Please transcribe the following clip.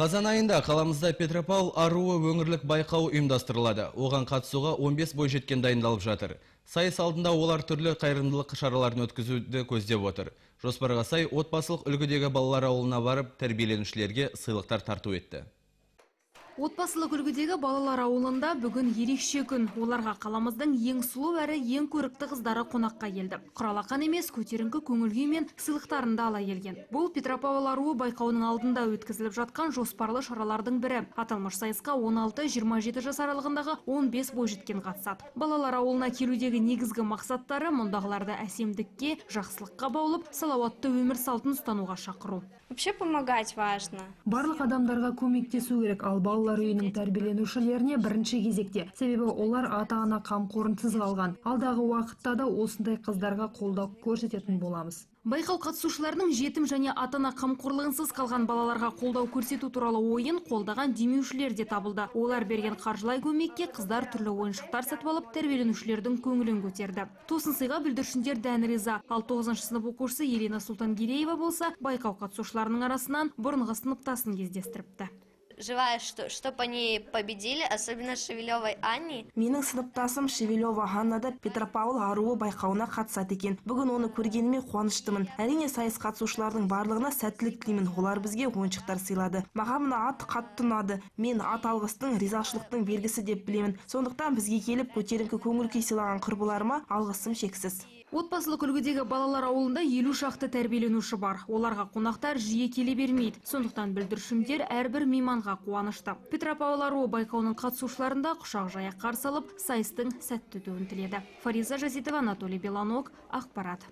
Қазан айында қаламызда Петропавл аруы өңірлік байқау ұйымдастырылады. Оған қатысуға 15 бойжеткен дайындалып жатыр. Сайыс алдында олар түрлі қайырымдылық шараларын өткізуді көздеп отыр. Жоспарға сай отбасылық үлгідегі балалар ауылына барып, тәрбиеленушілерге сыйлықтар тарту етті. Отбасылық үлгідегі балалар ауылында бүгін ерекше күн. Оларға қаламыздың ең сұлу әрі ең көрікті қыздары қонаққа келді. Құралақан емес, көтеріңкі көңіл-күй мен сыйлықтарында ала келген. Бұл Петропавл аруы байқауының алдында өткізіліп жатқан жоспарлы шаралардың бірі. Аталмыш сайысқа 16-27 жас аралығындағы 15 бойжеткен қатысады. Балалар ауылына келудегі негізгі мақсаттары мұндағыларды әсемдікке, жақсылыққа баулып, салауатты өмір салтын ұстануға шақыру. Вообще помогать важно. Барлық адамдарға көмектесу керек, ал балалар үйінің тәрбиеленушілеріне бірінші кезекте. Себебі олар ата-ана қамқорынсыз қалған. Алдағы уақытта да осындай қыздарға қолдау көрсететін боламыз. Байқау қатысушыларының жетім және ата-ана қамқорлығынсыз қалған балаларға қолдау көрсету туралы ойын қолдаған демеушілер де табылды. Олар берген қаржылай көмекке қыздар түрлі ойыншықтар сатып алып, тәрбиеленушілердің көңілін көтерді. Тосын сыйға бүлдіршіндер дән риза. Ал 9-шы сынып оқушысы Елена Султангереева болса, байқау қатысушыларының арасынан бұрынғы сыныптасын кездестіріпті. Желаю, чтобы они победили, особенно Шевелевой Анне. Менің сыныптасым Шевелева Аннада Петропавл аруы байқауына қатысады екен. Бүгін оны көргеніме қуаныштымын. Әрине сайыс қатысушылардың барлығына сәттілік тілеймін. Олар бізге ойыншықтар сыйлады. Маған мына ат қатты ұнады. Мен ат алғыстың, ризашылықтың белгісі деп білемін. Сондықтан бізге келіп көтеріңкі көңіл-күй сыйлаған құрбыларыма алғысым шексіз. Отбасылық үлгідегі балалар ауылында 50 шақты тәрбиеленуші бар. Оларға қонақтар жиі келе бермейді. Сондықтан бүлдіршіндер әрбір мейманға қуанышты. Петропавл аруы байқауының қатысушыларында құшақ жая қарсы алып, сайыстың сәтті өтуін тіледі. Фариза Жазитова, Анатолий Беланок, ақпарат.